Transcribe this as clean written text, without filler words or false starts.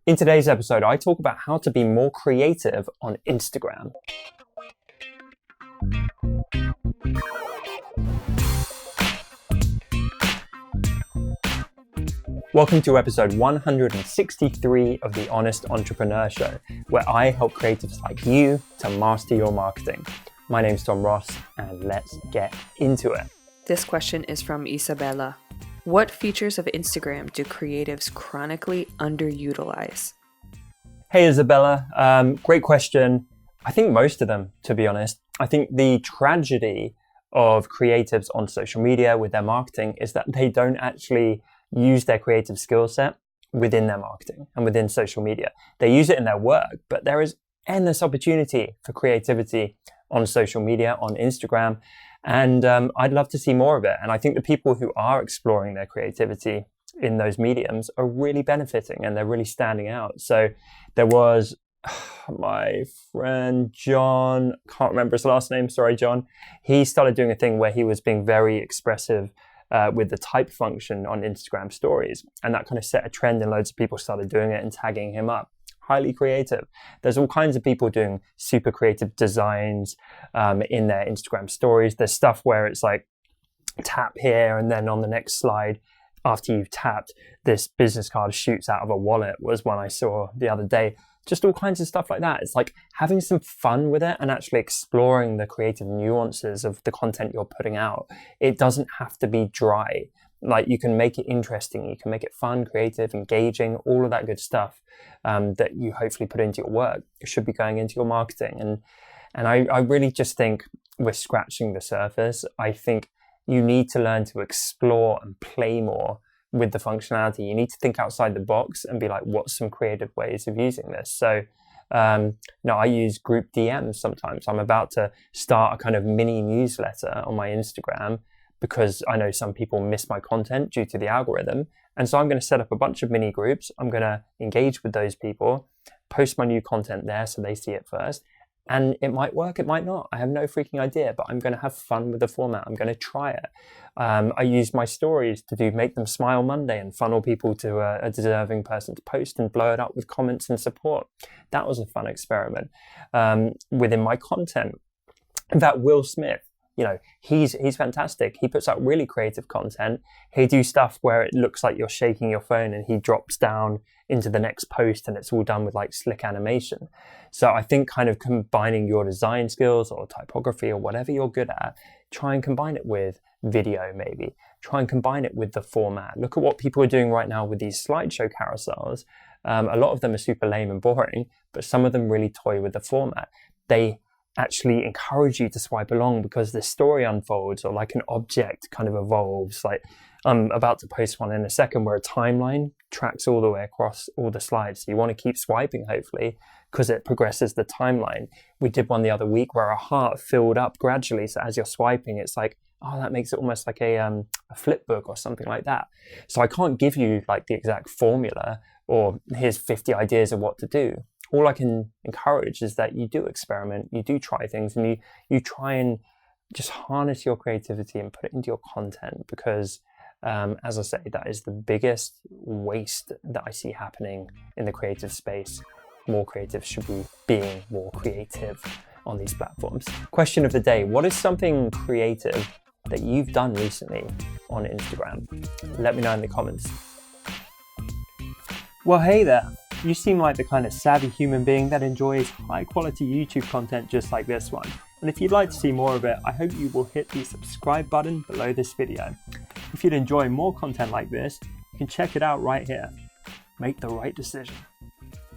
In today's episode, I talk about how to be more creative on Instagram. Welcome to episode 163 of the Honest Entrepreneur Show, where I help creatives like you to master your marketing. My name's Tom Ross, and let's get into it. This question is from Isabella. What features of Instagram do creatives chronically underutilize? Hey Isabella, great question. I think most of them, to be honest. I think the tragedy of creatives on social media with their marketing is that they don't actually use their creative skill set within their marketing and within social media. They use it in their work, but there is endless opportunity for creativity on social media, on Instagram, and I'd love to see more of it. And I think the people who are exploring their creativity in those mediums are really benefiting and they're really standing out. So there was my friend John, can't remember his last name, sorry John, he started doing a thing where he was being very expressive with the type function on Instagram stories. And that kind of set a trend and loads of people started doing it and tagging him up. Highly creative. There's all kinds of people doing super creative designs in their Instagram stories. There's stuff where it's like tap here and then on the next slide, after you've tapped, this business card shoots out of a wallet was one I saw the other day. Just all kinds of stuff like that. It's like having some fun with it and actually exploring the creative nuances of the content you're putting out. It doesn't have to be dry. Like you can make it interesting, you can make it fun, creative, engaging, all of that good stuff that you hopefully put into your work. It should be going into your marketing. And I really just think we're scratching the surface. I think you need to learn to explore and play more with the functionality. You need to think outside the box and be like, what's some creative ways of using this? So, I use group DMs sometimes. I'm about to start a kind of mini newsletter on my Instagram because I know some people miss my content due to the algorithm. And so I'm going to set up a bunch of mini groups. I'm going to engage with those people, post my new content there so they see it first. And it might work, it might not. I have no freaking idea, but I'm going to have fun with the format. I'm going to try it. I use my stories to do Make Them Smile Monday and funnel people to a deserving person's post and blow it up with comments and support. That was a fun experiment. Within my content, in fact, Will Smith, he's fantastic. He puts out really creative content. He do stuff where it looks like you're shaking your phone and he drops down into the next post and it's all done with like slick animation. So I think kind of combining your design skills or typography or whatever you're good at, try and combine it with video maybe. Try and combine it with the format. Look at what people are doing right now with these slideshow carousels. A lot of them are super lame and boring, but some of them really toy with the format. They actually encourage you to swipe along because the story unfolds or like an object kind of evolves. Like I'm about to post one in a second where a timeline tracks all the way across all the slides. So you want to keep swiping hopefully because it progresses the timeline. We did one the other week where a heart filled up gradually. So as you're swiping, it's like, oh, that makes it almost like a flip book or something like that. So I can't give you like the exact formula or here's 50 ideas of what to do. All I can encourage is that you do experiment, you do try things, and you try and just harness your creativity and put it into your content because, as I say, that is the biggest waste that I see happening in the creative space. More creatives should be being more creative on these platforms. Question of the day, what is something creative that you've done recently on Instagram? Let me know in the comments. Well, hey there. You seem like the kind of savvy human being that enjoys high quality YouTube content just like this one. And if you'd like to see more of it, I hope you will hit the subscribe button below this video. If you'd enjoy more content like this, you can check it out right here. Make the right decision.